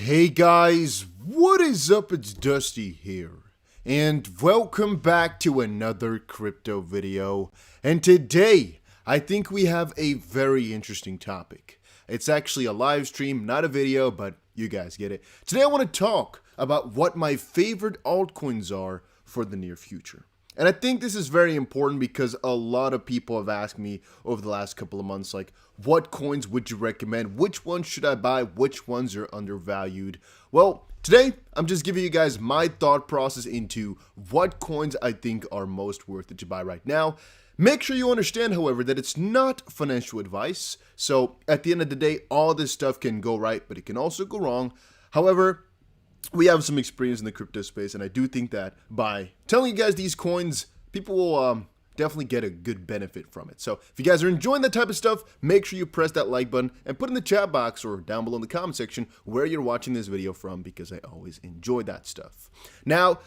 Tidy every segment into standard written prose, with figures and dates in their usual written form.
Hey guys, what is up? It's Dusty here, and welcome back to another crypto video. And today, I think we have a very interesting topic. It's actually a live stream, not a video, but you guys get it. Today I want to talk about what my favorite altcoins are for the near future. And I think this is very important because a lot of people have asked me over the last couple of months, like, what coins would you recommend? Which ones should I buy? Which ones are undervalued? Well, today I'm just giving you guys my thought process into what coins I think are most worth it to buy right now. Make sure you understand, however, that it's not financial advice. So at the end of the day, all this stuff can go right, but it can also go wrong. However, we have some experience in the crypto space, and I do think that by telling you guys these coins, people will definitely get a good benefit from it. So if you guys are enjoying that type of stuff, make sure you press that like button and put in the chat box or down below in the comment section where you're watching this video from, because I always enjoy that stuff. Now,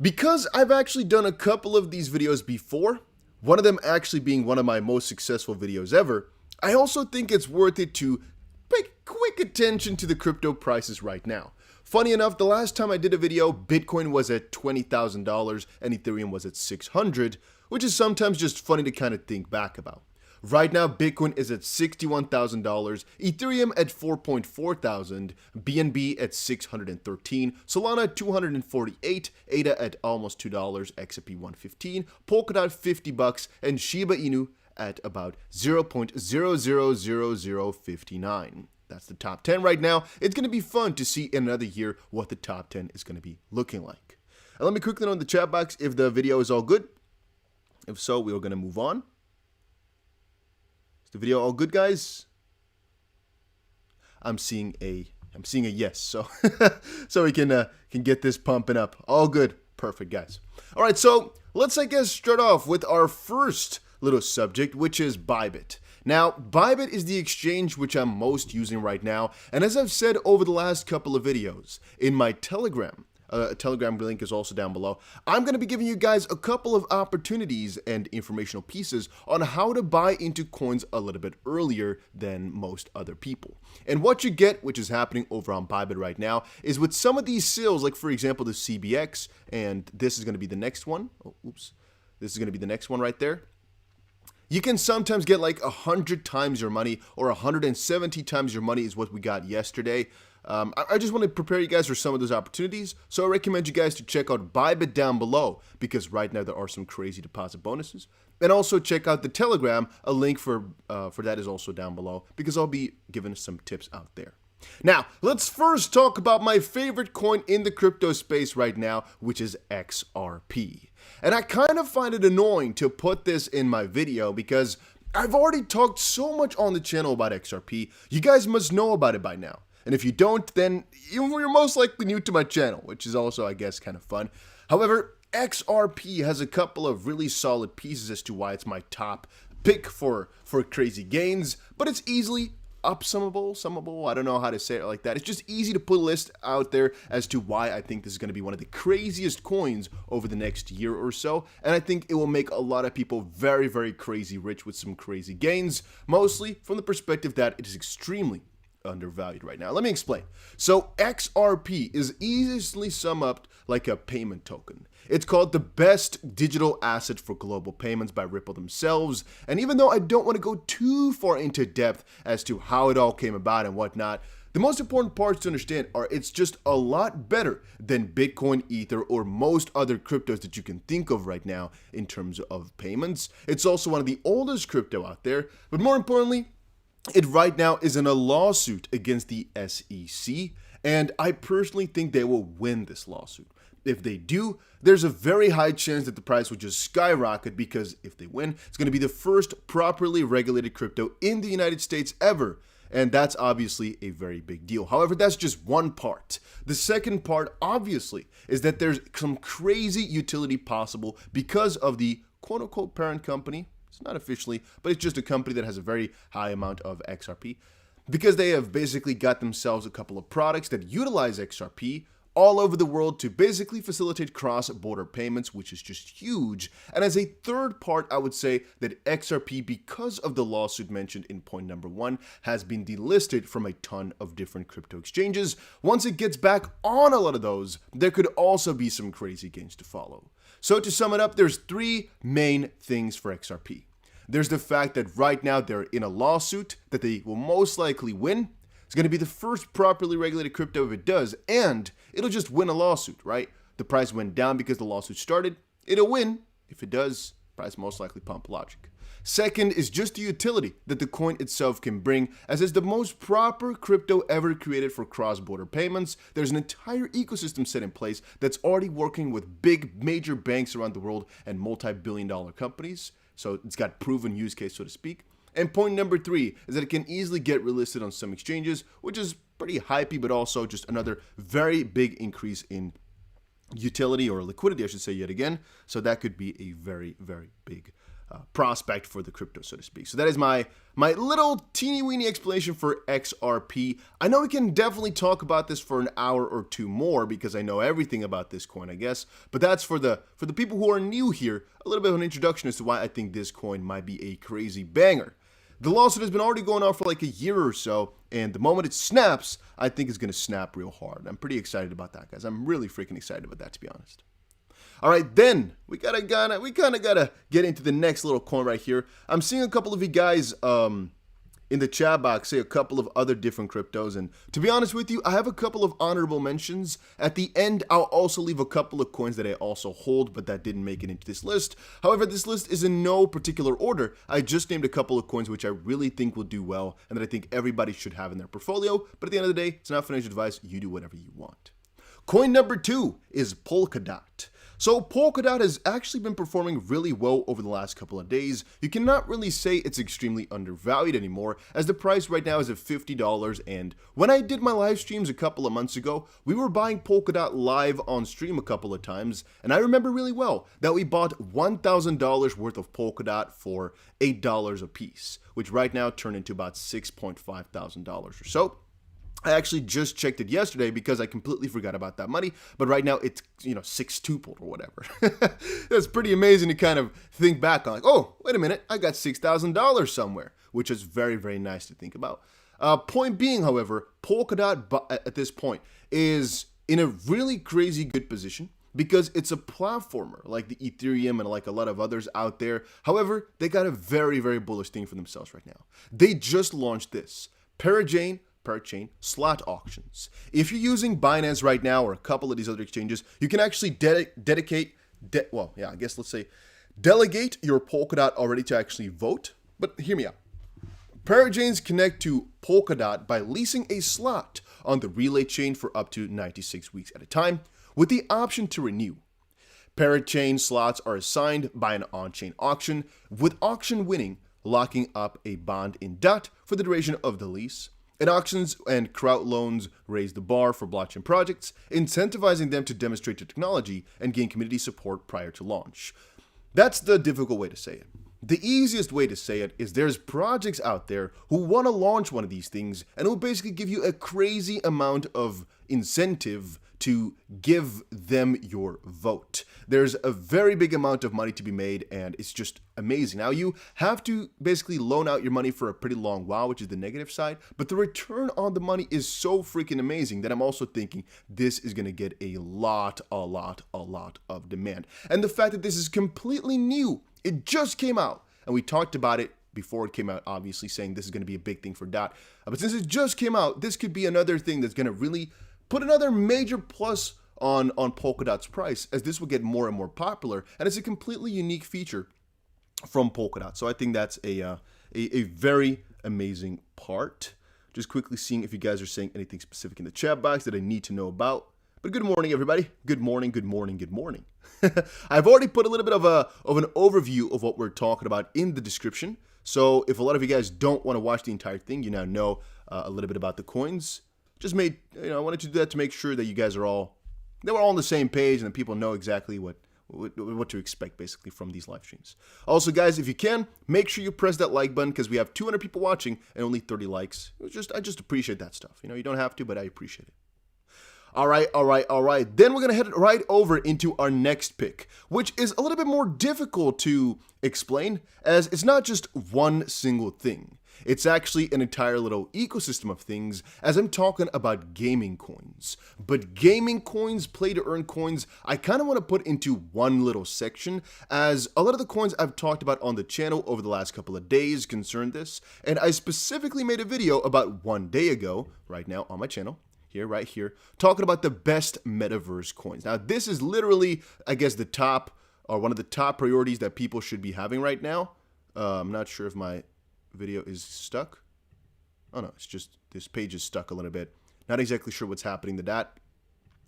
because I've actually done a couple of these videos before, one of them actually being one of my most successful videos ever, I also think it's worth it to pay quick attention to the crypto prices right now. Funny enough, the last time I did a video, Bitcoin was at $20,000 and Ethereum was at $600, which is sometimes just funny to kind of think back about. Right now, Bitcoin is at $61,000, Ethereum at $4,400, BNB at $613, Solana at $248, ADA at almost $2, XRP $115, Polkadot $50, and Shiba Inu at about 0.000059. That's the top 10 right now. It's going to be fun to see in another year what the top 10 is going to be looking like. And let me quickly know in the chat box if the video is all good. If so, we're going to move on. Is the video all good, guys? I'm seeing a yes, so so we can get this pumping up. All good. Perfect, guys. All right, so let's, I guess, start off with our first little subject, which is Bybit. Now, Bybit is the exchange which I'm most using right now, and as I've said over the last couple of videos, in my Telegram, a Telegram link is also down below, I'm going to be giving you guys a couple of opportunities and informational pieces on how to buy into coins a little bit earlier than most other people. And what you get, which is happening over on Bybit right now, is with some of these sales, like for example the CBX, and this is going to be the next one. Oh, oops. This is going to be the next one right there. You can sometimes get like 100 times your money, or 170 times your money is what we got yesterday. I just want to prepare you guys for some of those opportunities, so I recommend you guys to check out Bybit down below, because right now there are some crazy deposit bonuses. And also check out the Telegram. A link for that is also down below, because I'll be giving some tips out there. Now, let's first talk about my favorite coin in the crypto space right now, which is XRP. And I kind of find it annoying to put this in my video because I've already talked so much on the channel about XRP. You guys must know about it by now. And if you don't, then you're most likely new to my channel, which is also, I guess, kind of fun. However, XRP has a couple of really solid pieces as to why it's my top pick for crazy gains, but it's easily summable, I don't know how to say it like that. It's just easy to put a list out there as to why I think this is going to be one of the craziest coins over the next year or so, and I think it will make a lot of people very, very crazy rich with some crazy gains, mostly from the perspective that it is extremely undervalued right now. Let me explain. So XRP is easily summed up like a payment token. It's called the best digital asset for global payments by Ripple themselves. And even though I don't want to go too far into depth as to how it all came about and whatnot, the most important parts to understand are it's just a lot better than Bitcoin, Ether, or most other cryptos that you can think of right now in terms of payments. It's also one of the oldest crypto out there, but more importantly, it right now is in a lawsuit against the SEC, and I personally think they will win this lawsuit. If they do, there's a very high chance that the price will just skyrocket, because if they win, it's going to be the first properly regulated crypto in the United States ever. And that's obviously a very big deal. However, that's just one part. The second part, obviously, is that there's some crazy utility possible because of the quote-unquote parent company. It's not officially, but it's just a company that has a very high amount of XRP. Because they have basically got themselves a couple of products that utilize XRP, all over the world to basically facilitate cross-border payments, which is just huge. And as a third part, I would say that XRP, because of the lawsuit mentioned in point number 1, has been delisted from a ton of different crypto exchanges. Once it gets back on a lot of those, there could also be some crazy gains to follow. So to sum it up, there's 3 main things for XRP. There's the fact that right now they're in a lawsuit that they will most likely win. It's going to be the first properly regulated crypto if it does, and it'll just win a lawsuit, right? The price went down because the lawsuit started. It'll win. If it does, price most likely pump logic. Second is just the utility that the coin itself can bring, as it's the most proper crypto ever created for cross-border payments. There's an entire ecosystem set in place that's already working with big major banks around the world and multi-billion-dollar companies. So it's got proven use case, so to speak. And point number 3 is that it can easily get relisted on some exchanges, which is pretty hypey, but also just another very big increase in utility or liquidity, I should say, yet again. So that could be a very, very big prospect for the crypto, so to speak. So that is my little teeny weeny explanation for XRP. I know we can definitely talk about this for an hour or 2 more because I know everything about this coin, I guess. But that's for the people who are new here, a little bit of an introduction as to why I think this coin might be a crazy banger. The lawsuit has been already going on for like a year or so, and the moment it snaps, I think it's going to snap real hard. I'm pretty excited about that, guys. I'm really freaking excited about that, to be honest. All right, then we kind of gotta get into the next little coin right here. I'm seeing a couple of you guys in the chat box say a couple of other different cryptos, and to be honest with you, I have a couple of honorable mentions. At the end, I'll also leave a couple of coins that I also hold, but that didn't make it into this list. However, this list is in no particular order. I just named a couple of coins which I really think will do well and that I think everybody should have in their portfolio. But at the end of the day, it's not financial advice. You do whatever you want. Coin number 2 is Polkadot. So Polkadot has actually been performing really well over the last couple of days. You cannot really say it's extremely undervalued anymore, as the price right now is at $50, and when I did my live streams a couple of months ago, we were buying Polkadot live on stream a couple of times, and I remember really well that we bought $1,000 worth of Polkadot for $8 a piece, which right now turned into about $6,500 or so. I actually just checked it yesterday because I completely forgot about that money, but right now it's, six-tupled or whatever. That's pretty amazing to kind of think back on, like, oh, wait a minute, I got $6,000 somewhere, which is very, very nice to think about. Point being, however, Polkadot at this point is in a really crazy good position because it's a platformer like the Ethereum and like a lot of others out there. However, they got a very, very bullish thing for themselves right now. They just launched this Parachain slot auctions. If you're using Binance right now or a couple of these other exchanges, you can actually delegate your Polkadot already to actually vote. But hear me out. Parachains connect to Polkadot by leasing a slot on the relay chain for up to 96 weeks at a time with the option to renew. Parachain slots are assigned by an on-chain auction, with auction winning locking up a bond in DOT for the duration of the lease. And auctions and crowd loans raise the bar for blockchain projects, incentivizing them to demonstrate their technology and gain community support prior to launch. That's the difficult way to say it. The easiest way to say it is there's projects out there who want to launch one of these things and will basically give you a crazy amount of incentive to give them your vote. There's a very big amount of money to be made, and it's just amazing. Now, you have to basically loan out your money for a pretty long while, which is the negative side, but the return on the money is so freaking amazing that I'm also thinking this is going to get a lot of demand. And the fact that this is completely new, it just came out, and we talked about it before it came out, obviously saying this is going to be a big thing for DOT. But since it just came out, this could be another thing that's going to really put another major plus on Polkadot's price, as this will get more and more popular, and it's a completely unique feature from Polkadot. So I think that's a very amazing part. Just quickly seeing if you guys are saying anything specific in the chat box that I need to know about. But good morning, everybody. Good morning. I've already put a little bit of an overview of what we're talking about in the description. So if a lot of you guys don't want to watch the entire thing, you now know a little bit about the coins. I wanted to do that to make sure that you guys we're all on the same page and that people know exactly what to expect basically from these live streams. Also, guys, if you can, make sure you press that like button because we have 200 people watching and only 30 likes. I just appreciate that stuff. You don't have to, but I appreciate it. All right. Then we're going to head right over into our next pick, which is a little bit more difficult to explain, as it's not just one single thing. It's actually an entire little ecosystem of things, as I'm talking about gaming coins. But gaming coins, play-to-earn coins, I kind of want to put into one little section, as a lot of the coins I've talked about on the channel over the last couple of days concern this, and I specifically made a video about 1 day ago, right now on my channel, right here, talking about the best Metaverse coins. Now, this is literally, I guess, the top, or one of the top priorities that people should be having right now. I'm not sure if my video is stuck. Oh no, it's just this page is stuck a little bit. Not exactly sure what's happening to that.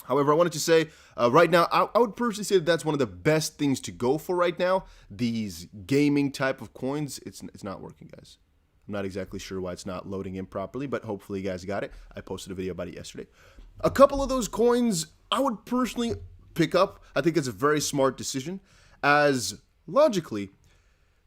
However, I wanted to say right now, I would personally say that that's one of the best things to go for right now. These gaming type of coins, it's not working, guys. I'm not exactly sure why it's not loading in properly, but hopefully you guys got it. I posted a video about it yesterday. A couple of those coins I would personally pick up. I think it's a very smart decision, as logically,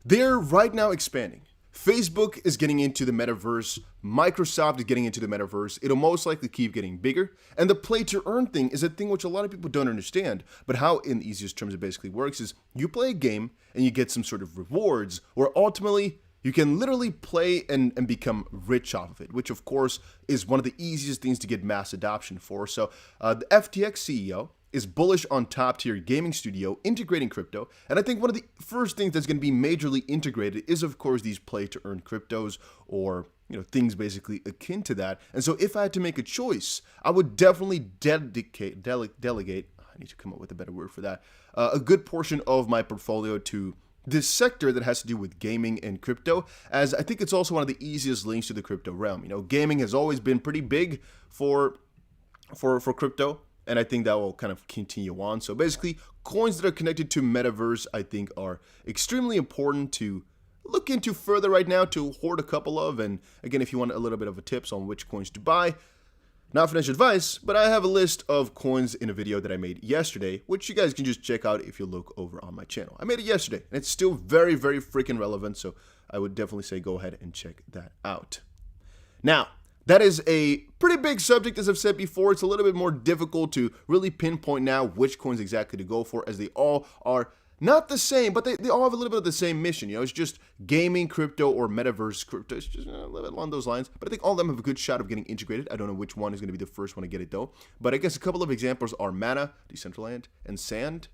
they're right now expanding. Facebook is getting into the metaverse. Microsoft is getting into the metaverse. It'll most likely keep getting bigger. And the play to earn thing is a thing which a lot of people don't understand. But how, in the easiest terms, it basically works is you play a game and you get some sort of rewards, or ultimately you can literally play and become rich off of it, which of course is one of the easiest things to get mass adoption for. So the FTX CEO is bullish on top-tier gaming studio integrating crypto, and I think one of the first things that's going to be majorly integrated is, of course, these play-to-earn cryptos, or things basically akin to that. And so, if I had to make a choice, I would definitely delegate. I need to come up with a better word for that. A good portion of my portfolio to this sector that has to do with gaming and crypto, as I think it's also one of the easiest links to the crypto realm. Gaming has always been pretty big for crypto. And I think that will kind of continue on. So basically, coins that are connected to Metaverse, I think, are extremely important to look into further right now, to hoard a couple of. And again, if you want a little bit of a tips on which coins to buy, not financial advice, but I have a list of coins in a video that I made yesterday, which you guys can just check out if you look over on my channel. I made it yesterday, and it's still very, very freaking relevant. So I would definitely say go ahead and check that out. Now, that is a pretty big subject, as I've said before. It's a little bit more difficult to really pinpoint now which coins exactly to go for, as they all are not the same, but they all have a little bit of the same mission. It's just gaming, crypto, or metaverse crypto. It's just a little bit along those lines. But I think all of them have a good shot of getting integrated. I don't know which one is going to be the first one to get it, though. But I guess a couple of examples are Mana, Decentraland, and Sand,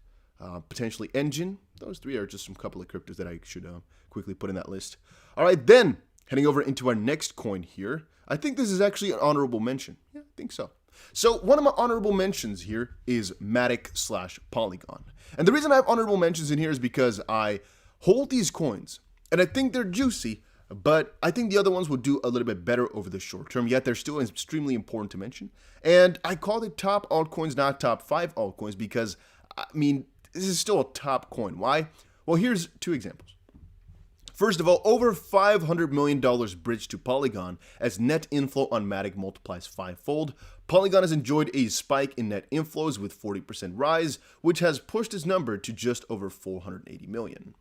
potentially Engine. Those three are just some couple of cryptos that I should quickly put in that list. All right, then, heading over into our next coin here. I think this is actually an honorable mention. Yeah, I think so. So one of my honorable mentions here is MATIC/Polygon. And the reason I have honorable mentions in here is because I hold these coins, and I think they're juicy, but I think the other ones will do a little bit better over the short term, yet they're still extremely important to mention. And I call it top altcoins, not top 5 altcoins, because, I mean, this is still a top coin. Why? Well, here's 2 examples. First of all, over $500 million bridged to Polygon as net inflow on MATIC multiplies 5-fold. Polygon has enjoyed a spike in net inflows with 40% rise, which has pushed its number to just over 480 million.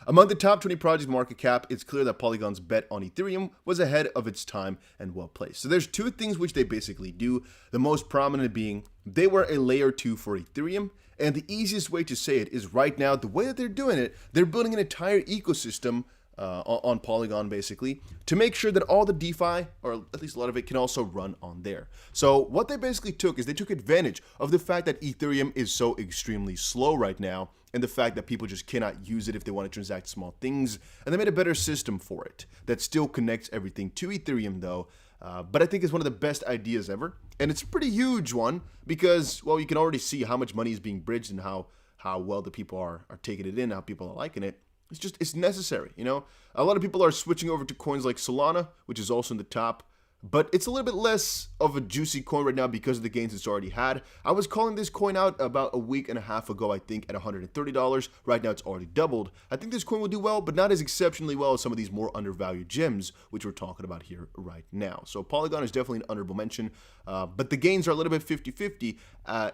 Among the top 20 projects market cap, it's clear that Polygon's bet on Ethereum was ahead of its time and well placed. So there's 2 things which they basically do, the most prominent being they were a layer 2 for Ethereum. And the easiest way to say it is right now, the way that they're doing it, they're building an entire ecosystem on Polygon, basically, to make sure that all the DeFi, or at least a lot of it, can also run on there. So what they basically took is they took advantage of the fact that Ethereum is so extremely slow right now, and the fact that people just cannot use it if they want to transact small things, and they made a better system for it that still connects everything to Ethereum, though. But I think it's one of the best ideas ever, and it's a pretty huge one because, well, you can already see how much money is being bridged and how well the people are taking it in, how people are liking it. It's necessary, A lot of people are switching over to coins like Solana, which is also in the top, but it's a little bit less of a juicy coin right now because of the gains it's already had. I was calling this coin out about a week and a half ago, I think, at $130. Right now, it's already doubled. I think this coin will do well, but not as exceptionally well as some of these more undervalued gems, which we're talking about here right now. So Polygon is definitely an honorable mention, but the gains are a little bit 50-50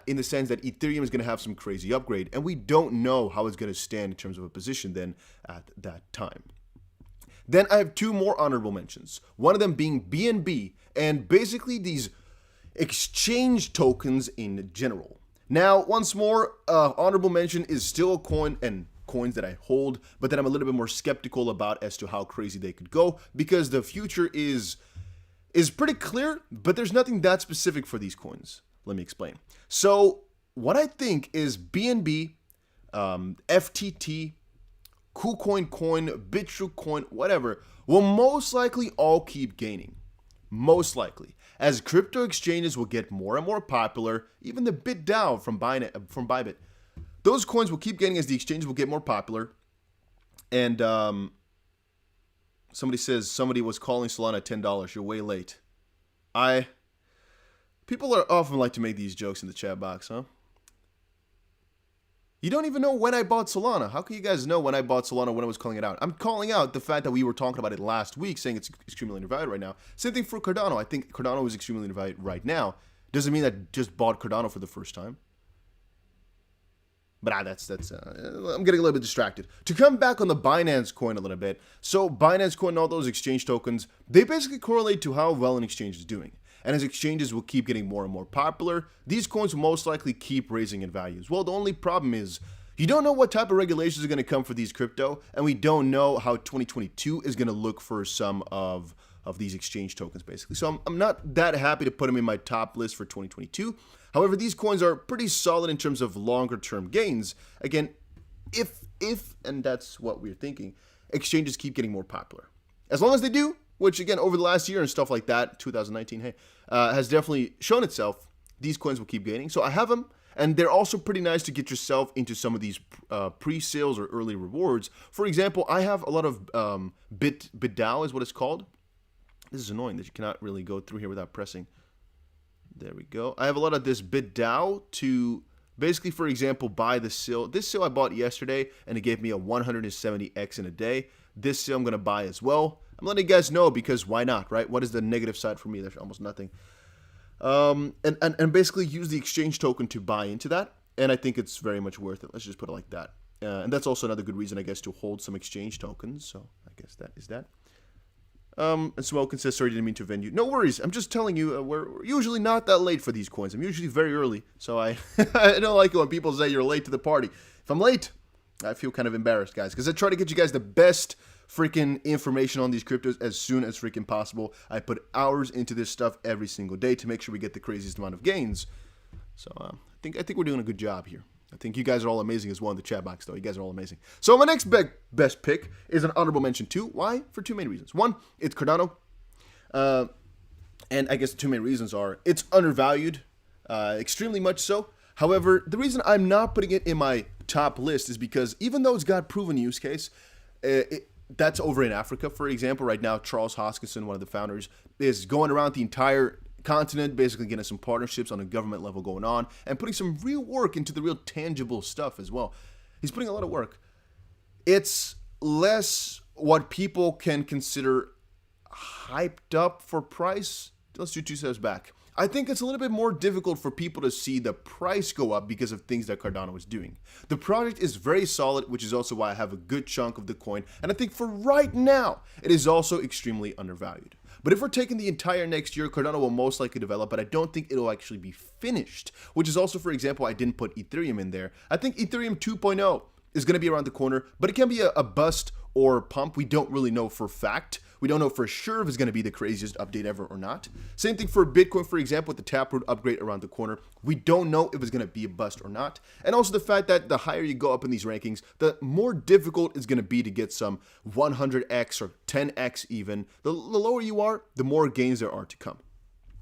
in the sense that Ethereum is going to have some crazy upgrade, and we don't know how it's going to stand in terms of a position then at that time. Then I have 2 more honorable mentions, one of them being BNB, and basically these exchange tokens in general. Now, once more, honorable mention is still a coin and coins that I hold, but that I'm a little bit more skeptical about as to how crazy they could go, because the future is pretty clear, but there's nothing that specific for these coins. Let me explain. So what I think is BNB, FTT, KuCoin coin, bitrue coin, whatever, will most likely all keep gaining. Most likely. As crypto exchanges will get more and more popular, even the BitDAO from Bybit, those coins will keep gaining as the exchanges will get more popular. And somebody says somebody was calling Solana $10. You're way late. People are often like to make these jokes in the chat box, huh? You don't even know when I bought Solana. How can you guys know when I bought Solana, when I was calling it out? I'm calling out the fact that we were talking about it last week, saying it's extremely undervalued right now. Same thing for Cardano. I think Cardano is extremely undervalued right now. Doesn't mean that I just bought Cardano for the first time. But I'm getting a little bit distracted. To come back on the Binance coin a little bit. So Binance coin and all those exchange tokens, they basically correlate to how well an exchange is doing. And as exchanges will keep getting more and more popular, these coins will most likely keep raising in values. Well, the only problem is you don't know what type of regulations are going to come for these crypto, and we don't know how 2022 is going to look for some of these exchange tokens, basically. So I'm not that happy to put them in my top list for 2022. However, these coins are pretty solid in terms of longer term gains. Again, if, and that's what we're thinking, exchanges keep getting more popular. As long as they do, which again, over the last year and stuff like that, 2019, has definitely shown itself, these coins will keep gaining. So I have them, and they're also pretty nice to get yourself into some of these pre-sales or early rewards. For example, I have a lot of BitDAO is what it's called. This is annoying that you cannot really go through here without pressing. There we go. I have a lot of this BitDAO to basically, for example, buy the SIL. This SIL I bought yesterday, and it gave me a 170x in a day. This SIL I'm going to buy as well. I'm letting you guys know because why not, right? What is the negative side for me? There's almost nothing. And basically use the exchange token to buy into that. And I think it's very much worth it. Let's just put it like that. And that's also another good reason, I guess, to hold some exchange tokens. So I guess that is that. And Smokin says, sorry, didn't mean to offend you. No worries. I'm just telling you, we're usually not that late for these coins. I'm usually very early. So I don't like it when people say you're late to the party. If I'm late, I feel kind of embarrassed, guys, because I try to get you guys the best freaking information on these cryptos as soon as freaking possible. I put hours into this stuff every single day to make sure we get the craziest amount of gains. So I think we're doing a good job here. I think you guys are all amazing as well in the chat box, though. You guys are all amazing. So my next best pick is an honorable mention too. Why? For two main reasons. One, it's Cardano. And I guess the two main reasons are it's undervalued, extremely much so. However, the reason I'm not putting it in my top list is because even though it's got proven use case, that's over in Africa, for example. Right now, Charles Hoskinson, one of the founders, is going around the entire continent, basically getting some partnerships on a government level going on and putting some real work into the real tangible stuff as well. He's putting a lot of work. It's less what people can consider hyped up for price. Let's do 2 steps back. I think it's a little bit more difficult for people to see the price go up because of things that Cardano is doing. The project is very solid, which is also why I have a good chunk of the coin. And I think for right now, it is also extremely undervalued. But if we're taking the entire next year, Cardano will most likely develop, but I don't think it'll actually be finished, which is also, for example, I didn't put Ethereum in there. I think Ethereum 2.0 is going to be around the corner, but it can be a bust or a pump. We don't really know for a fact. We don't know for sure if it's going to be the craziest update ever or not. Same thing for Bitcoin, for example, with the Taproot upgrade around the corner. We don't know if it's going to be a bust or not. And also the fact that the higher you go up in these rankings, the more difficult it's going to be to get some 100x or 10x even. The lower you are, the more gains there are to come.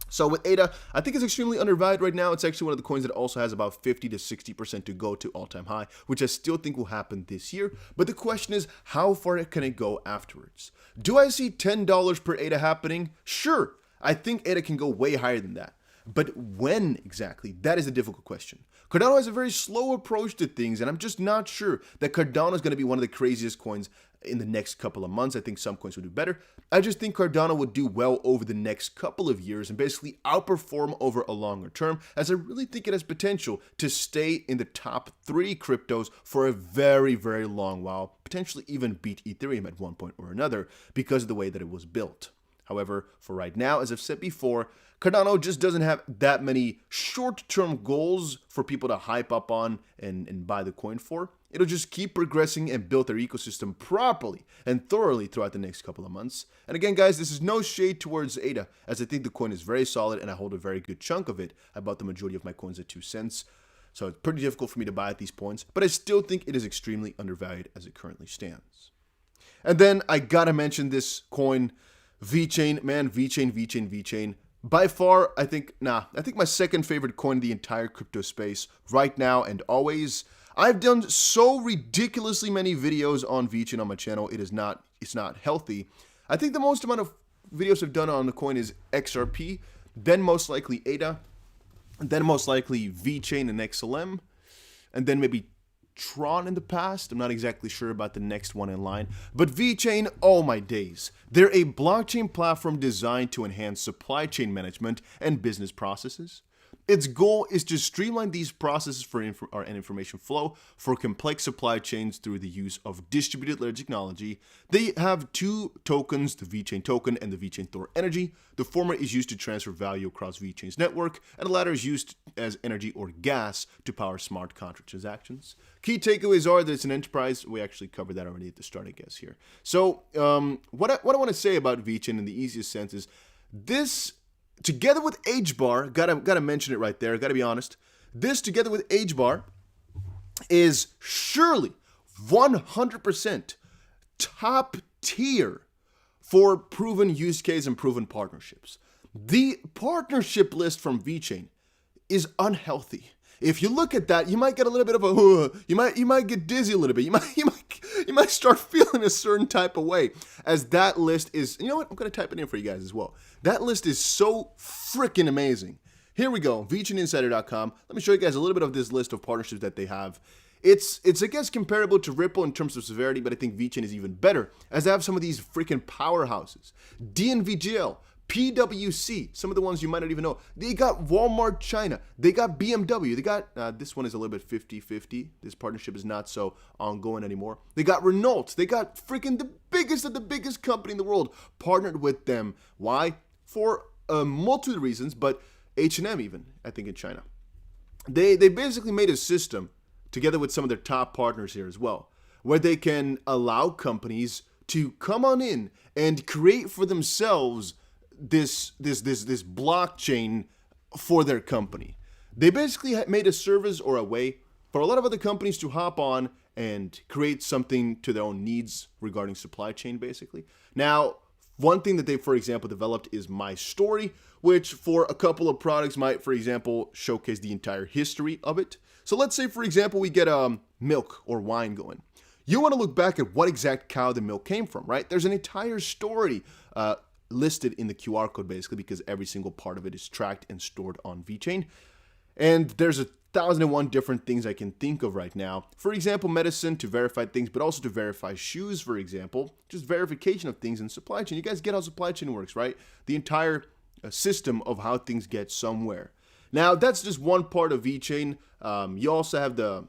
So with ADA, I think it's extremely undervalued right now. It's actually one of the coins that also has about 50 to 60% to go to all-time high, which I still think will happen this year. But the question is, how far can it go afterwards? Do I see $10 per ADA happening? Sure. I think ADA can go way higher than that. But when exactly? That is a difficult question. Cardano has a very slow approach to things, and I'm just not sure that Cardano is going to be one of the craziest coins in the next couple of months. I think some coins will do better. I just think Cardano would do well over the next couple of years and basically outperform over a longer term, as I really think it has potential to stay in the top 3 cryptos for a very, very long while, potentially even beat Ethereum at one point or another because of the way that it was built. However, for right now, as I've said before, Cardano just doesn't have that many short-term goals for people to hype up on and buy the coin for. It'll just keep progressing and build their ecosystem properly and thoroughly throughout the next couple of months. And again, guys, this is no shade towards ADA, as I think the coin is very solid and I hold a very good chunk of it. I bought the majority of my coins at 2 cents. So it's pretty difficult for me to buy at these points, but I still think it is extremely undervalued as it currently stands. And then I gotta mention this coin, Vechain, man, Vechain. By far, I think my second favorite coin in the entire crypto space right now and always. I've done so ridiculously many videos on Vechain on my channel. It's not healthy. I think the most amount of videos I've done on the coin is XRP, then most likely ADA, then most likely Vechain and XLM, and then maybe Tron in the past. I'm not exactly sure about the next one in line. But Vechain, oh my days. They're a blockchain platform designed to enhance supply chain management and business processes. Its goal is to streamline these processes and information flow for complex supply chains through the use of distributed ledger technology. They have 2 tokens, the Vechain token and the Vechain Thor Energy. The former is used to transfer value across Vechain's network, and the latter is used as energy or gas to power smart contract transactions. Key takeaways are that it's an enterprise. We actually covered that already at the start, I guess, here. So what I want to say about Vechain in the easiest sense is this, together with HBAR, gotta mention it right there, gotta be honest. This, together with HBAR, is surely 100% top tier for proven use case and proven partnerships. The partnership list from Vechain is unhealthy. If you look at that, you might get a little bit of a, you might get dizzy a little bit. You might start feeling a certain type of way, as that list is, you know what, I'm going to type it in for you guys as well. That list is so freaking amazing. Here we go, VechainInsider.com. Let me show you guys a little bit of this list of partnerships that they have. It's I guess, comparable to Ripple in terms of severity, but I think Vechain is even better, as they have some of these freaking powerhouses. DNVGL, PwC, some of the ones you might not even know. They got Walmart China. They got BMW. They got, this one is a little bit 50-50. This partnership is not so ongoing anymore. They got Renault. They got freaking the biggest of the biggest company in the world partnered with them. Why? For a multitude of reasons, but H&M even, I think, in China. They basically made a system, together with some of their top partners here as well, where they can allow companies to come on in and create for themselves this blockchain for their company. They basically made a service or a way for a lot of other companies to hop on and create something to their own needs regarding supply chain, basically. Now, one thing that they, for example, developed is My Story, which for a couple of products might, for example, showcase the entire history of it. So let's say, for example, we get milk or wine going. You want to look back at what exact cow the milk came from, right? There's an entire story listed in the QR code, basically, because every single part of it is tracked and stored on Vechain. And there's 1,001 different things I can think of right now. For example, medicine to verify things, but also to verify shoes, for example. Just verification of things in supply chain. You guys get how supply chain works, right? The entire system of how things get somewhere. Now, that's just one part of Vechain. You also have the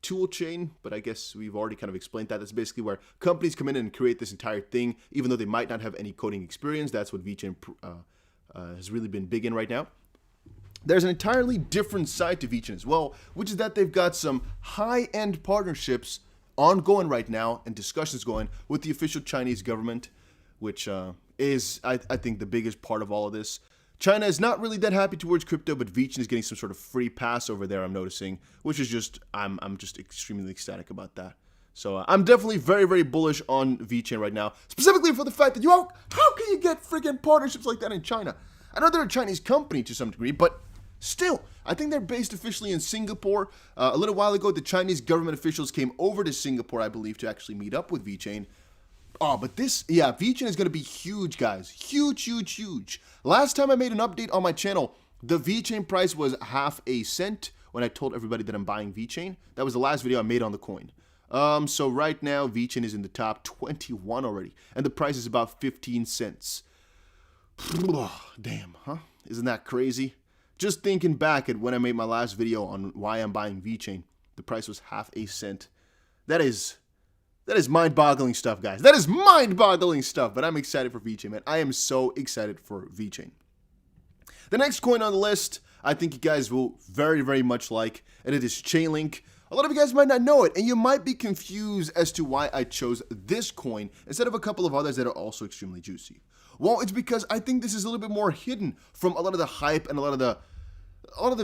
tool chain, but I guess we've already kind of explained that. That's basically where companies come in and create this entire thing, even though they might not have any coding experience. That's what Vechain has really been big in right now. There's an entirely different side to Vechain as well, which is that they've got some high-end partnerships ongoing right now and discussions going with the official Chinese government, which is, I think, the biggest part of all of this. China is not really that happy towards crypto, but Vechain is getting some sort of free pass over there, I'm noticing, which is just, I'm just extremely ecstatic about that. So I'm definitely very, very bullish on Vechain right now, specifically for the fact that, how can you get freaking partnerships like that in China? I know they're a Chinese company to some degree, but still, I think they're based officially in Singapore. A little while ago, the Chinese government officials came over to Singapore, I believe, to actually meet up with Vechain. Oh, but Vechain is going to be huge, guys. Huge, huge, huge. Last time I made an update on my channel, the Vechain price was half a cent when I told everybody that I'm buying Vechain. That was the last video I made on the coin. So right now, Vechain is in the top 21 already, and the price is about 15 cents. Damn, huh? Isn't that crazy? Just thinking back at when I made my last video on why I'm buying Vechain, the price was half a cent. That is That is mind-boggling stuff, guys. That is mind-boggling stuff, but I'm excited for Vechain, man. I am so excited for Vechain. The next coin on the list, I think you guys will very, very much like, and it is Chainlink. A lot of you guys might not know it, and you might be confused as to why I chose this coin instead of a couple of others that are also extremely juicy. Well, it's because I think this is a little bit more hidden from a lot of the hype and a lot of the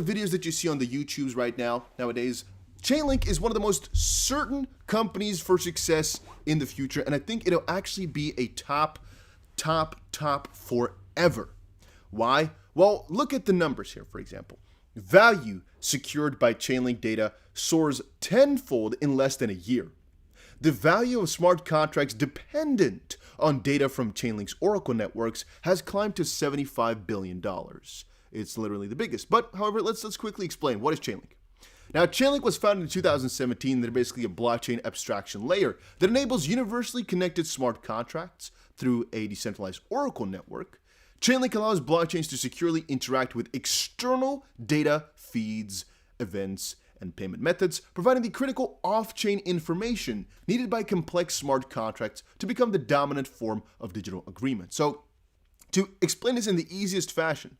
videos that you see on the YouTubes right now, nowadays. Chainlink is one of the most certain companies for success in the future, and I think it'll actually be a top forever. Why? Well, look at the numbers here, for example. Value secured by Chainlink data soars tenfold in less than a year. The value of smart contracts dependent on data from Chainlink's Oracle networks has climbed to $75 billion. It's literally the biggest. But, however, let's quickly explain. What is Chainlink? Now, Chainlink was founded in 2017. They're basically a blockchain abstraction layer that enables universally connected smart contracts through a decentralized Oracle network. Chainlink allows blockchains to securely interact with external data, feeds, events, and payment methods, providing the critical off-chain information needed by complex smart contracts to become the dominant form of digital agreement. So, to explain this in the easiest fashion,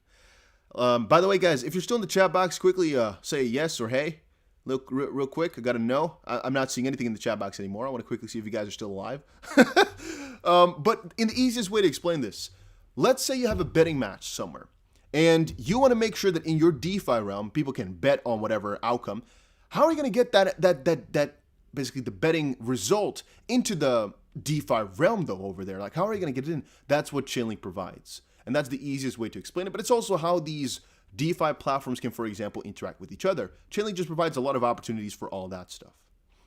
by the way, guys, if you're still in the chat box, quickly say yes or hey. Look, real quick, I got to know. I'm not seeing anything in the chat box anymore. I want to quickly see if you guys are still alive. But in the easiest way to explain this, let's say you have a betting match somewhere, and you want to make sure that in your DeFi realm, people can bet on whatever outcome. How are you going to get that basically the betting result into the DeFi realm, though, over there? Like, how are you going to get it in? That's what Chainlink provides. And that's the easiest way to explain it. But it's also how these DeFi platforms can, for example, interact with each other. Chainlink just provides a lot of opportunities for all that stuff.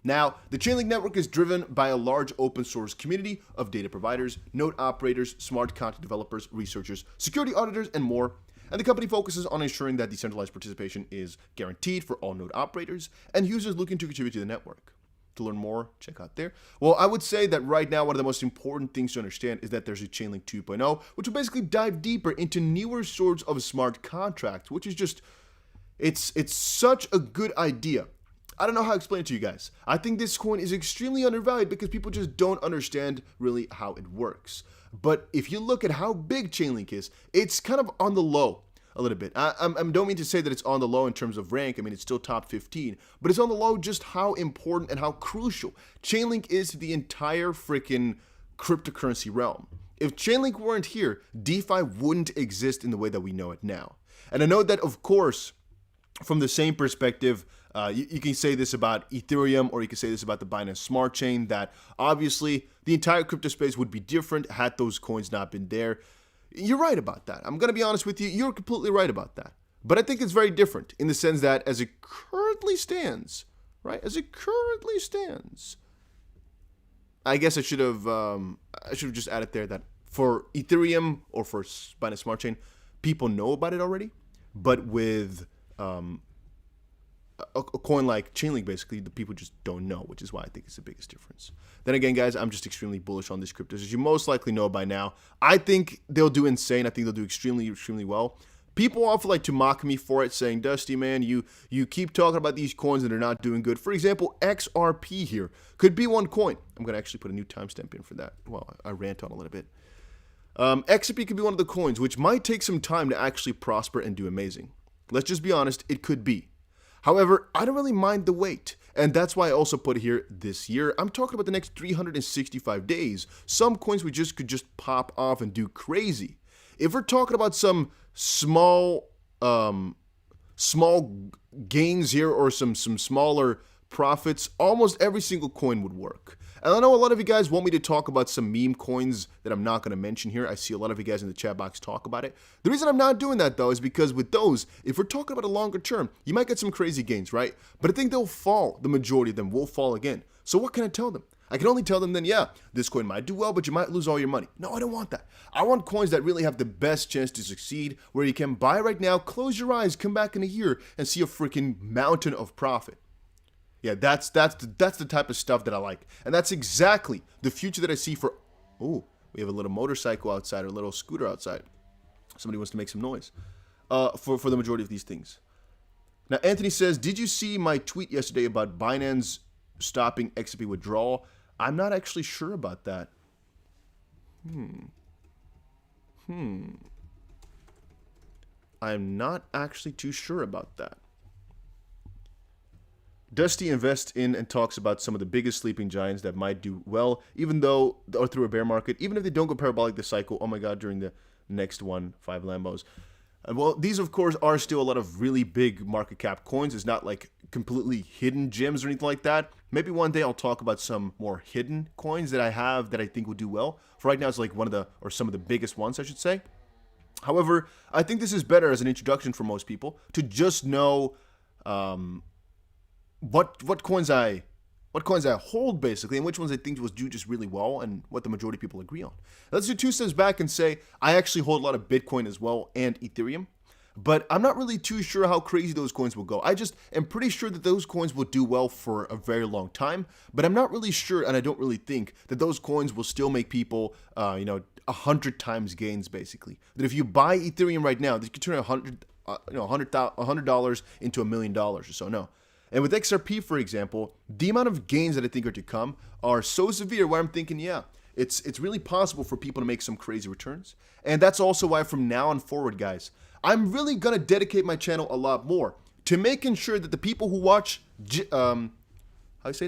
Now, the Chainlink network is driven by a large open source community of data providers, node operators, smart contract developers, researchers, security auditors, and more. And the company focuses on ensuring that decentralized participation is guaranteed for all node operators and users looking to contribute to the network. To learn more, check out there. Well, I would say that right now, one of the most important things to understand is that there's a Chainlink 2.0, which will basically dive deeper into newer sorts of smart contracts, which is just, it's such a good idea. I don't know how to explain it to you guys. I think this coin is extremely undervalued because people just don't understand really how it works. But if you look at how big Chainlink is, it's kind of on the low a little bit. I don't mean to say that it's on the low in terms of rank. I mean, it's still top 15, but it's on the low just how important and how crucial Chainlink is to the entire freaking cryptocurrency realm. If Chainlink weren't here, DeFi wouldn't exist in the way that we know it now. And I know that, of course, from the same perspective, you can say this about Ethereum, or you can say this about the Binance Smart Chain, that obviously the entire crypto space would be different had those coins not been there. You're right about that. I'm going to be honest with you. You're completely right about that. But I think it's very different in the sense that as it currently stands, right? As it currently stands, I guess I should have just added there that for Ethereum or for Binance Smart Chain, people know about it already. But with a coin like Chainlink, basically, the people just don't know, which is why I think it's the biggest difference. Then again, guys, I'm just extremely bullish on these cryptos, as you most likely know by now. I think they'll do insane. I think they'll do extremely, extremely well. People often like to mock me for it, saying, Dusty, man, you keep talking about these coins and they're not doing good. For example, XRP here could be one coin. I'm going to actually put a new timestamp in for that. Well, I rant on a little bit. XRP could be one of the coins which might take some time to actually prosper and do amazing. Let's just be honest, it could be. However, I don't really mind the wait, and that's why I also put here this year. I'm talking about the next 365 days. Some coins could just pop off and do crazy. If we're talking about some small gains here or some smaller profits, almost every single coin would work. And I know a lot of you guys want me to talk about some meme coins that I'm not going to mention here. I see a lot of you guys in the chat box talk about it. The reason I'm not doing that, though, is because with those, if we're talking about a longer term, you might get some crazy gains, right? But I think they'll fall. The majority of them will fall again. So what can I tell them? I can only tell them then, yeah, this coin might do well, but you might lose all your money. No, I don't want that. I want coins that really have the best chance to succeed, where you can buy right now, close your eyes, come back in a year, and see a freaking mountain of profit. Yeah, that's the type of stuff that I like. And that's exactly the future that I see for... Oh, we have a little motorcycle outside or a little scooter outside. Somebody wants to make some noise. For the majority of these things. Now, Anthony says, did you see my tweet yesterday about Binance stopping XRP withdrawal? I'm not actually sure about that. I'm not actually too sure about that. Dusty invests in and talks about some of the biggest sleeping giants that might do well, even though, or through a bear market, even if they don't go parabolic this cycle. Oh my God, during the next one, 5 Lambos. Well, these, of course, are still a lot of really big market cap coins. It's not like completely hidden gems or anything like that. Maybe one day I'll talk about some more hidden coins that I have that I think will do well. For right now, it's like one of the, or some of the biggest ones, I should say. However, I think this is better as an introduction for most people to just know what coins I hold, basically, and which ones I think will do just really well, and what the majority of people agree on. Let's do 2 steps back and say I actually hold a lot of Bitcoin as well and Ethereum, but I'm not really too sure how crazy those coins will go. I just am pretty sure that those coins will do well for a very long time, but I'm not really sure, and I don't really think that those coins will still make people, 100 times gains, basically. That if you buy Ethereum right now, that you can turn $100 into $1 million or so. No. And with XRP, for example, the amount of gains that I think are to come are so severe where I'm thinking, yeah, it's really possible for people to make some crazy returns. And that's also why from now on forward, guys, I'm really going to dedicate my channel a lot more to making sure that the people who watch,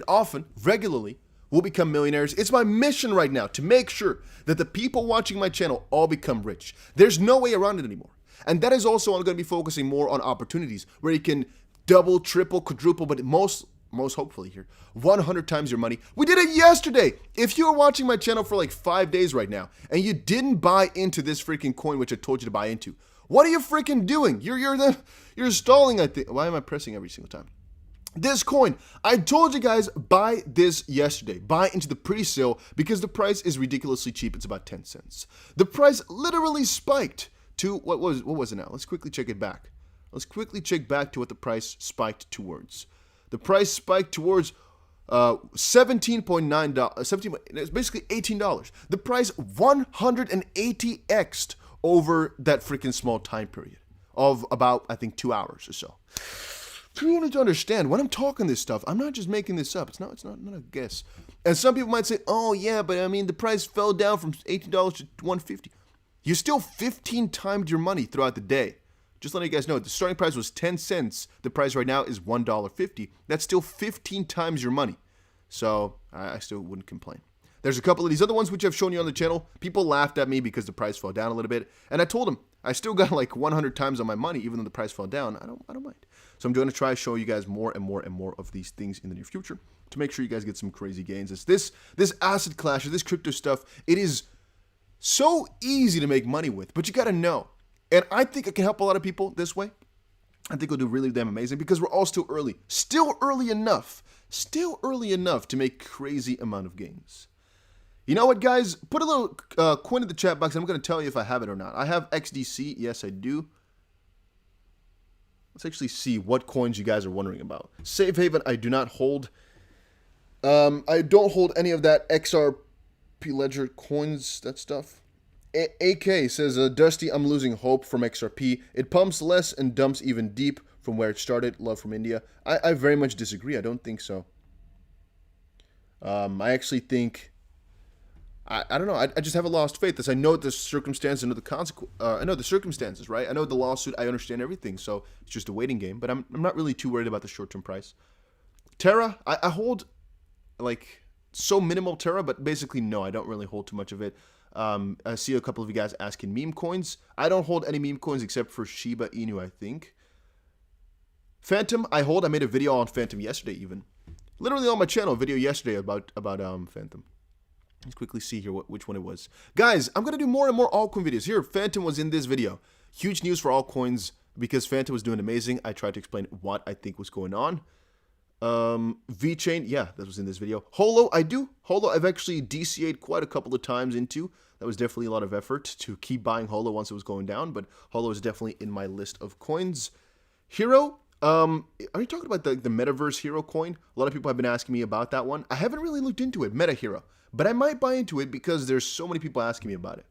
often, regularly, will become millionaires. It's my mission right now to make sure that the people watching my channel all become rich. There's no way around it anymore. And that is also, I'm going to be focusing more on opportunities where you can double, triple, quadruple, but most hopefully here, 100 times your money. We did it yesterday. If you are watching my channel for like 5 days right now and you didn't buy into this freaking coin, which I told you to buy into, what are you freaking doing? You're stalling, I think. Why am I pressing every single time? This coin, I told you guys, buy this yesterday. Buy into the pre-sale because the price is ridiculously cheap. It's about 10 cents. The price literally spiked to, what was it now? Let's quickly check it back. Let's quickly check back to what the price spiked towards. The price spiked towards $17.9. It's basically $18. The price 180x'd over that freaking small time period of about, I think, 2 hours or so. You need to understand, when I'm talking this stuff, I'm not just making this up. It's not a guess. And some people might say, oh yeah, but I mean, the price fell down from $18 to $150. You still 15 times your money throughout the day. Just letting you guys know, the starting price was 10 cents. The price right now is $1.50. That's still 15 times your money. So I still wouldn't complain. There's a couple of these other ones which I've shown you on the channel. People laughed at me because the price fell down a little bit. And I told them, I still got like 100 times on my money, even though the price fell down. I don't mind. So I'm going to try to show you guys more and more and more of these things in the near future to make sure you guys get some crazy gains. It's this asset class, this crypto stuff, it is so easy to make money with, but you got to know. And I think it can help a lot of people this way. I think it'll do really damn amazing because we're all still early. Still early enough to make crazy amount of gains. You know what, guys? Put a little coin in the chat box. I'm going to tell you if I have it or not. I have XDC. Yes, I do. Let's actually see what coins you guys are wondering about. Safe Haven, I do not hold. I don't hold any of that XRP Ledger coins, that stuff. AK says, Dusty, I'm losing hope from XRP. It pumps less and dumps even deep from where it started. Love from India. I very much disagree. I don't think so. I actually think... I don't know. I just have a lost faith. As I know the circumstances, I know the I know the circumstances, right? I know the lawsuit. I understand everything. So it's just a waiting game. But I'm not really too worried about the short-term price. Terra, I hold like so minimal Terra, but basically no, I don't really hold too much of it. I see a couple of you guys asking meme coins. I don't hold any meme coins except for Shiba Inu, I think. Phantom, I hold. I made a video on Phantom yesterday, even. Literally on my channel, a video yesterday about Phantom. Let's quickly see here which one it was. Guys, I'm going to do more and more altcoin videos. Here, Phantom was in this video. Huge news for altcoins because Phantom was doing amazing. I tried to explain what I think was going on. Vechain, yeah, that was in this video. Holo, I do. Holo, I've actually DCA'd quite a couple of times into. That was definitely a lot of effort to keep buying Holo once it was going down, but Holo is definitely in my list of coins. Hero, are you talking about the Metaverse Hero coin? A lot of people have been asking me about that one. I haven't really looked into it, Meta Hero, but I might buy into it because there's so many people asking me about it.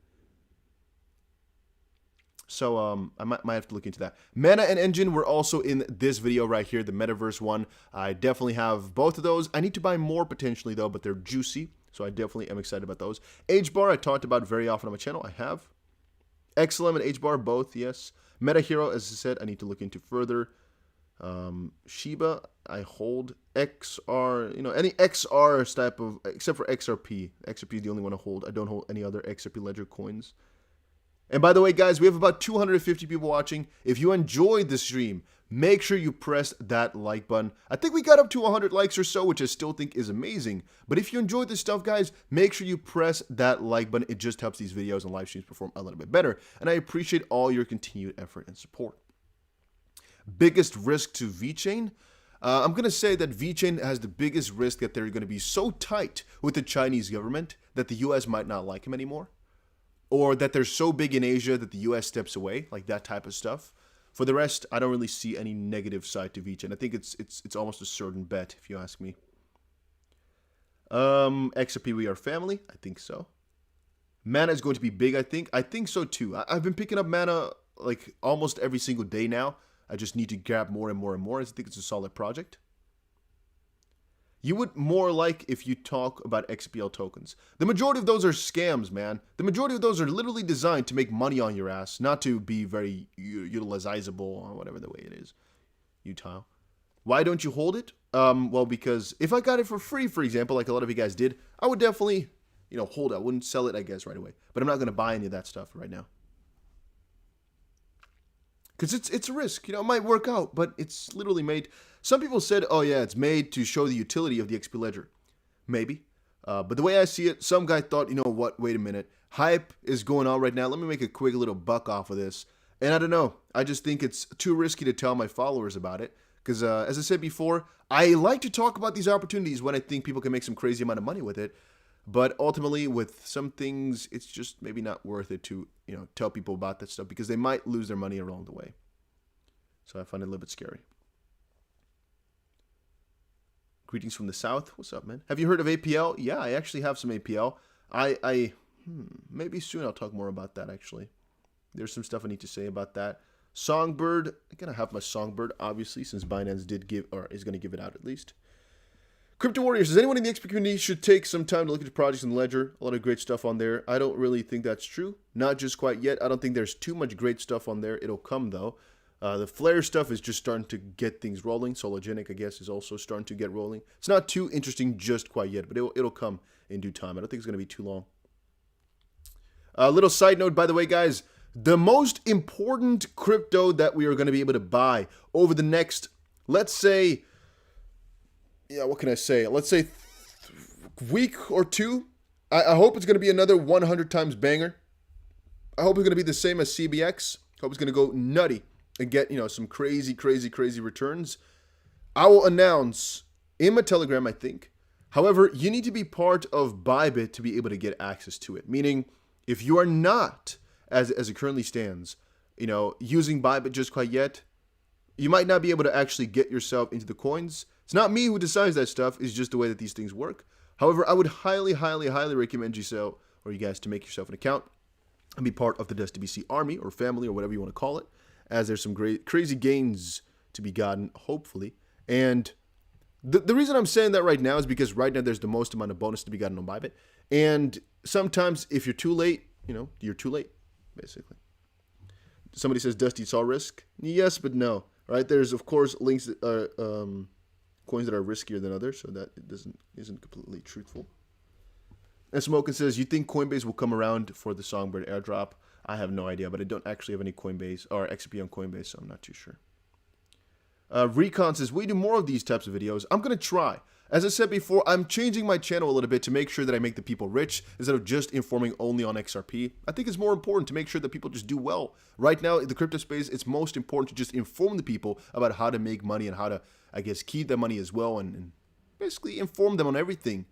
So I might have to look into that. Mana and Engine were also in this video right here, the Metaverse one. I definitely have both of those. I need to buy more potentially though, but they're juicy. So I definitely am excited about those. HBAR I talked about very often on my channel. I have. XLM and HBAR both, yes. Meta Hero, as I said, I need to look into further. Shiba, I hold. XR, any XR type of, except for XRP. XRP is the only one I hold. I don't hold any other XRP Ledger coins. And by the way, guys, we have about 250 people watching. If you enjoyed the stream, make sure you press that like button. I think we got up to 100 likes or so, which I still think is amazing. But if you enjoyed this stuff, guys, make sure you press that like button. It just helps these videos and live streams perform a little bit better. And I appreciate all your continued effort and support. Biggest risk to Vechain? I'm going to say that Vechain has the biggest risk that they're going to be so tight with the Chinese government that the US might not like him anymore. Or that they're so big in Asia that the US steps away, like that type of stuff. For the rest, I don't really see any negative side to Vechain. I think it's almost a certain bet, if you ask me. XRP, we are family. I think so. Mana is going to be big, I think. I think so too. I've been picking up Mana like almost every single day now. I just need to grab more and more and more. I think it's a solid project. You would more like if you talk about XPL tokens. The majority of those are scams, man. The majority of those are literally designed to make money on your ass, not to be very utilizable or whatever the way it is. Utile. Why don't you hold it? Well, because if I got it for free, for example, like a lot of you guys did, I would definitely, hold it. I wouldn't sell it, I guess, right away. But I'm not going to buy any of that stuff right now. Because it's a risk. It might work out, but it's literally made. Some people said, oh yeah, it's made to show the utility of the XP Ledger. Maybe. But the way I see it, some guy thought, you know what, wait a minute. Hype is going on right now. Let me make a quick little buck off of this. And I don't know. I just think it's too risky to tell my followers about it. Because as I said before, I like to talk about these opportunities when I think people can make some crazy amount of money with it. But ultimately, with some things, it's just maybe not worth it to, tell people about that stuff because they might lose their money along the way. So I find it a little bit scary. Greetings from the South. What's up, man? Have you heard of APL? Yeah, I actually have some APL. Maybe soon I'll talk more about that, actually. There's some stuff I need to say about that. Songbird. I'm going to have my Songbird, obviously, since Binance did give, or is going to give it out at least. Crypto Warriors, does anyone in the XP community should take some time to look at the projects in the Ledger? A lot of great stuff on there. I don't really think that's true. Not just quite yet. I don't think there's too much great stuff on there. It'll come, though. The Flare stuff is just starting to get things rolling. Sologenic, I guess, is also starting to get rolling. It's not too interesting just quite yet, but it'll come in due time. I don't think it's going to be too long. A little side note, by the way, guys. The most important crypto that we are going to be able to buy over the next, let's say, what can I say? Let's say week or two. I hope it's going to be another 100 times banger. I hope it's going to be the same as CBX. Hope it's going to go nutty and get, some crazy returns. I will announce in my Telegram, I think. However, you need to be part of Bybit to be able to get access to it. Meaning, if you are not, as it currently stands, using Bybit just quite yet, you might not be able to actually get yourself into the coins. It's not me who decides that stuff. It's just the way that these things work. However, I would highly recommend you guys to make yourself an account and be part of the DustDBC army or family or whatever you want to call it, as there's some great, crazy gains to be gotten, hopefully. And the reason I'm saying that right now is because right now there's the most amount of bonus to be gotten on Bybit. And sometimes if you're too late, you're too late, basically. Somebody says, Dusty, it's all risk. Yes, but no. Right? There's, of course, links that are... coins that are riskier than others, so that it isn't completely truthful. And Smokin says, you think Coinbase will come around for the Songbird airdrop? I have no idea, but I don't actually have any Coinbase or XP on Coinbase, so I'm not too sure. Recon says, we do more of these types of videos. I'm going to try. As I said before, I'm changing my channel a little bit to make sure that I make the people rich instead of just informing only on XRP. I think it's more important to make sure that people just do well. Right now, in the crypto space, it's most important to just inform the people about how to make money and how to, I guess, keep their money as well and basically inform them on everything.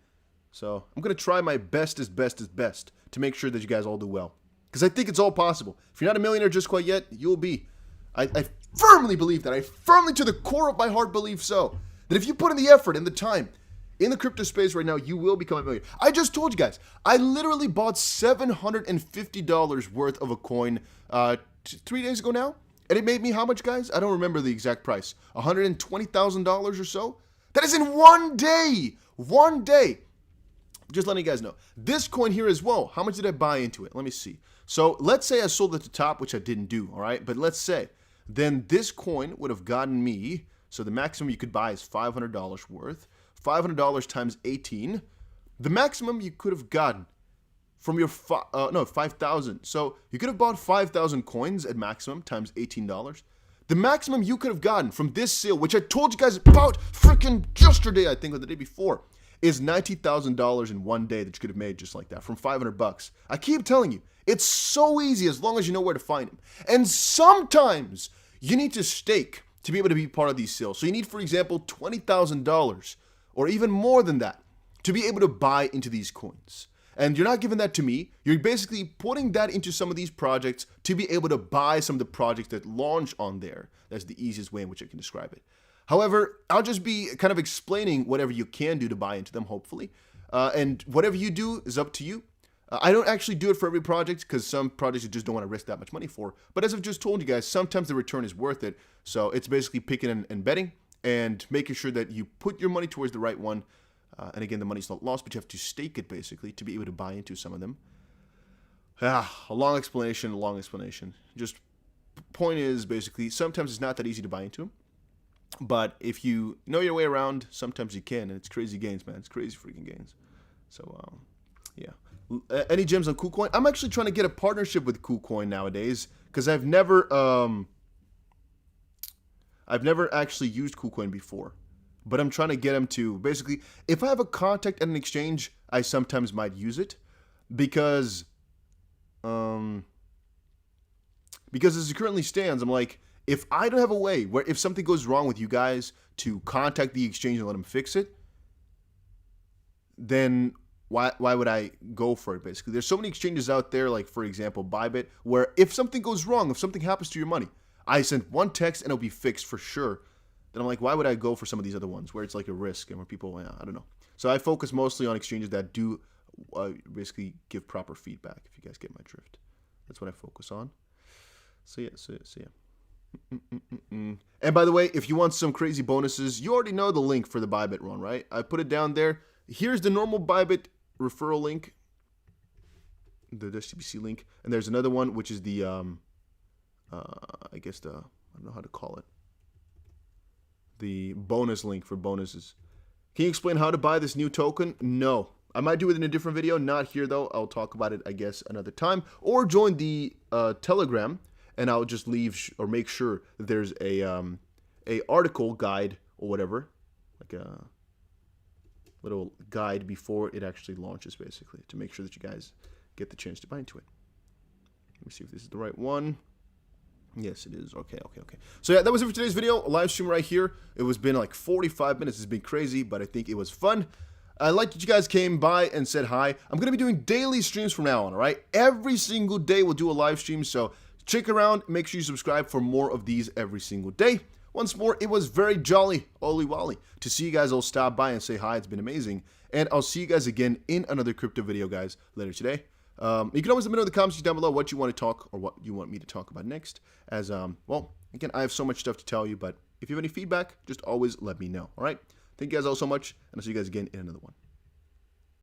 So I'm going to try my best to make sure that you guys all do well. Because I think it's all possible. If you're not a millionaire just quite yet, you'll be. I firmly believe that. I firmly, to the core of my heart, believe so. That if you put in the effort and the time in the crypto space right now, you will become a millionaire. I just told you guys, I literally bought $750 worth of a coin 3 days ago now. And it made me how much, guys? I don't remember the exact price. $120,000 or so? That is in 1 day. 1 day. Just letting you guys know. This coin here as well. How much did I buy into it? Let me see. So let's say I sold at the top, which I didn't do, all right? But let's say, then this coin would have gotten me, so the maximum you could buy is $500 worth. $500 times 18. The maximum you could have gotten from your, 5,000. So you could have bought 5,000 coins at maximum times $18. The maximum you could have gotten from this sale, which I told you guys about freaking yesterday, I think, or the day before, is $90,000 in 1 day that you could have made just like that from 500 bucks. I keep telling you, it's so easy as long as you know where to find them. And sometimes you need to stake to be able to be part of these sales. So you need, for example, $20,000 or even more than that to be able to buy into these coins. And you're not giving that to me. You're basically putting that into some of these projects to be able to buy some of the projects that launch on there. That's the easiest way in which I can describe it. However, I'll just be kind of explaining whatever you can do to buy into them, hopefully. And whatever you do is up to you. I don't actually do it for every project because some projects you just don't want to risk that much money for. But as I've just told you guys, sometimes the return is worth it. So it's basically picking and betting and making sure that you put your money towards the right one. And again, the money's not lost, but you have to stake it basically to be able to buy into some of them. A long explanation. Just point is basically sometimes it's not that easy to buy into them. But if you know your way around, sometimes you can. And it's crazy gains, man. It's crazy freaking gains. So, yeah. Any gems on KuCoin? I'm actually trying to get a partnership with KuCoin nowadays because I've never actually used KuCoin before. But I'm trying to get them to basically, if I have a contact at an exchange, I sometimes might use it because as it currently stands, I'm like, if I don't have a way where if something goes wrong with you guys to contact the exchange and let them fix it, then why would I go for it, basically? There's so many exchanges out there, like, for example, Bybit, where if something goes wrong, if something happens to your money, I send one text and it'll be fixed for sure. Then I'm like, why would I go for some of these other ones where it's like a risk and where people, I don't know. So I focus mostly on exchanges that do basically give proper feedback, if you guys get my drift. That's what I focus on. So yeah. And by the way, if you want some crazy bonuses, you already know the link for the Bybit run, right? I put it down there. Here's the normal Bybit referral link, the CBC link, and there's another one which is the I guess I don't know how to call it, the bonus link for bonuses. Can you explain how to buy this new token? No, I might do it in a different video, not here though. I'll talk about it, I guess, another time, or join the Telegram, and I'll just leave or make sure that there's a article guide or whatever, like a little guide before it actually launches, basically, to make sure that you guys get the chance to buy into it. Let me see if this is the right one. Yes, it is. Okay. So yeah, that was it for today's video. A live stream right here. It was been like 45 minutes. It's been crazy, but I think it was fun. I like that you guys came by and said hi. I'm going to be doing daily streams from now on, all right? Every single day we'll do a live stream, so check around. Make sure you subscribe for more of these every single day. Once more, it was very jolly, Oli Wally, to see you guys all stop by and say hi. It's been amazing. And I'll see you guys again in another crypto video, guys, later today. You can always let me know in the comments down below what you want to talk or what you want me to talk about next. As, well, again, I have so much stuff to tell you, but if you have any feedback, just always let me know, all right? Thank you guys all so much, and I'll see you guys again in another one.